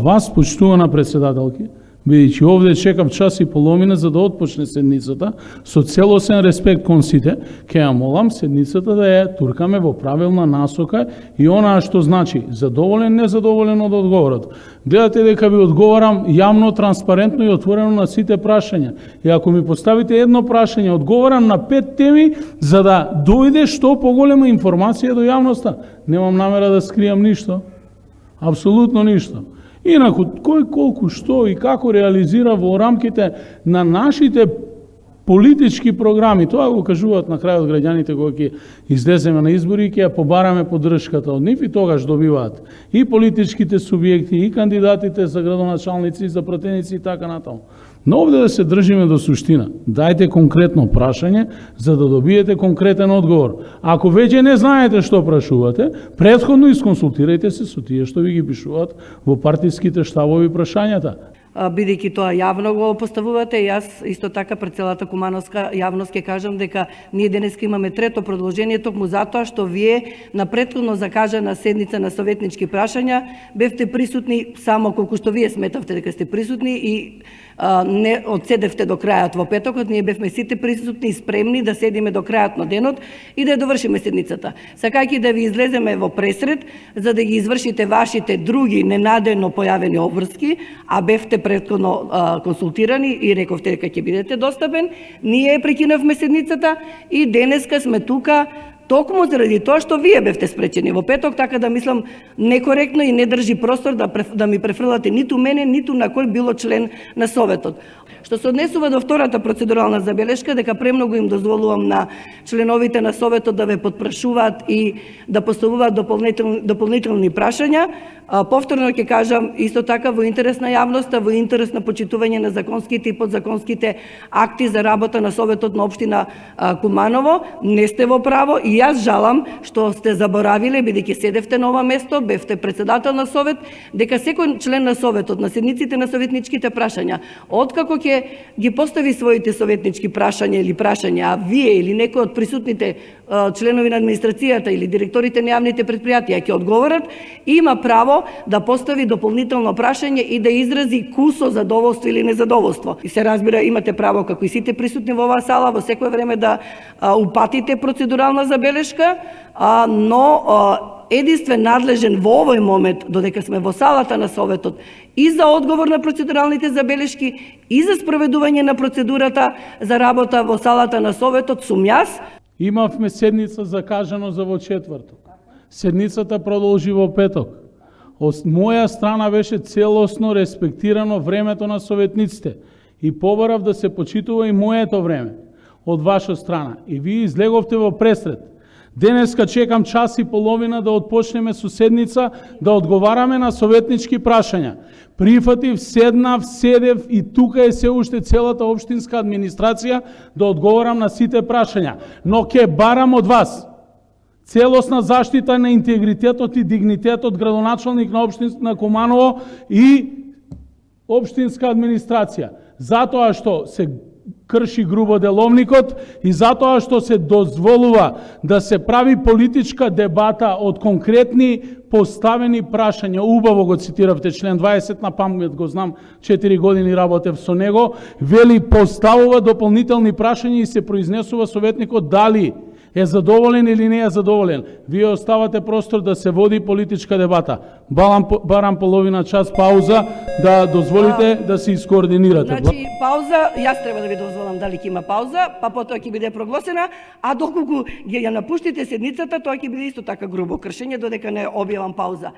вас, почитувана председателки, бидејќи овде чекав час и половина за да отпочне седницата, со целосен респект кон сите, ќе ја молам седницата да ја туркаме во правилна насока и онаа што значи задоволен, незадоволен од одговорот. Гледате дека ви одговарам јавно, транспарентно и отворено на сите прашања. И ако ми поставите едно прашање, одговарам на 5 теми за да дојде што поголема информација до јавноста. Немам намера да скријам ништо. Апсолутно ништо. Инаку, кој колку, што и како реализира во рамките на нашите политички програми, тоа го кажуваат на крајот граѓаните кога ќе излеземе на избори и ќе ја побараме поддршката од нив и тогаш добиваат и политичките субјекти, и кандидатите за градоначалници, за пратеници и така натаму. Но овде да се држиме до суштина. Дајте конкретно прашање за да добиете конкретен одговор. Ако веќе не знаете што прашувате, претходно исконсултирајте се со тие што ви ги пишуваат во партиските штабови прашањата. Бидејќи тоа јавно го поставувате, јас исто така пред целата кумановска јавност ќе кажам дека ние денеска имаме трето продолжение токму затоа што вие на претходно закажана седница на советнички прашања бевте присутни само колку што вие сметавте дека сте присутни и не одседевте до крајот во петокот. Ние бевме сите присутни и спремни да седиме до крајот на денот и да ја довршиме седницата. Сакајќи да ви излеземе во пресред за да ги извршите вашите други ненадејно појавени обврски, а бевте претходно консултирани и рековте дека ќе бидете достапен, ние прекинавме седницата и денеска сме тука токму заради тоа што вие бевте спречени во петок, така да мислам некоректно и не држи простор да ми префрлате ниту мене, ниту на кој било член на Советот. Што се однесува до втората процедурална забелешка, дека премногу им дозволувам на членовите на Советот да ве потпрашуваат и да поставуваат дополнителни прашања, повторно ќе кажам исто така во интерес на јавноста, во интерес на почитување на законските и подзаконските акти за работа на Советот на општина Куманово, не сте во право и јас жалам што сте заборавиле, бидејќи седевте на ова место, бевте председател на Совет, дека секој член на Советот на седниците на советничките прашања, откако ќе ги постави своите советнички прашања или прашања, а вие или некој од присутните членови на администрацијата или директорите на јавните предпријатија ќе одговорат, има право да постави дополнително прашање и да изрази кусо задоволство или незадоволство. И се разбира, имате право како и сите присутни во оваа сала во секое време да упатите процедурална забелешка, но единствен надлежен во овој момент, додека сме во салата на Советот, и за одговор на процедуралните забелешки, и за спроведување на процедурата за работа во салата на Советот, сум јас. Имавме седница закажано за во четврток. Седницата продолжи во петок. Од моја страна беше целосно респектирано времето на советниците и побарав да се почитува и моето време од ваша страна. И вие излеговте во пресред. Денеска чекам час и половина да отпочнеме со седница, да одговараме на советнички прашања. Прифатив, седев и тука е се уште целата општинска администрација да одговарам на сите прашања. Но ќе барам од вас целосна заштита на интегритетот и дигнитетот градоначалник на општина Куманово и општинска администрација. Затоа што се крши грубо деловникот и затоа што се дозволува да се прави политичка дебата од конкретни поставени прашања. Убаво го цитиравте член 20 на памет, го знам, 4 години работев со него, вели поставува дополнителни прашања и се произнесува советникот дали е задоволен или не е задоволен. Вие оставате простор да се води политичка дебата. Барам половина час пауза да дозволите да се искоординирате. Значи, пауза, јас треба да ви дозволам дали ќе има пауза, па потоа ќе биде прогласена, а доколку ја напуштите седницата, тоа ќе биде исто така грубо кршење, додека не објавам пауза.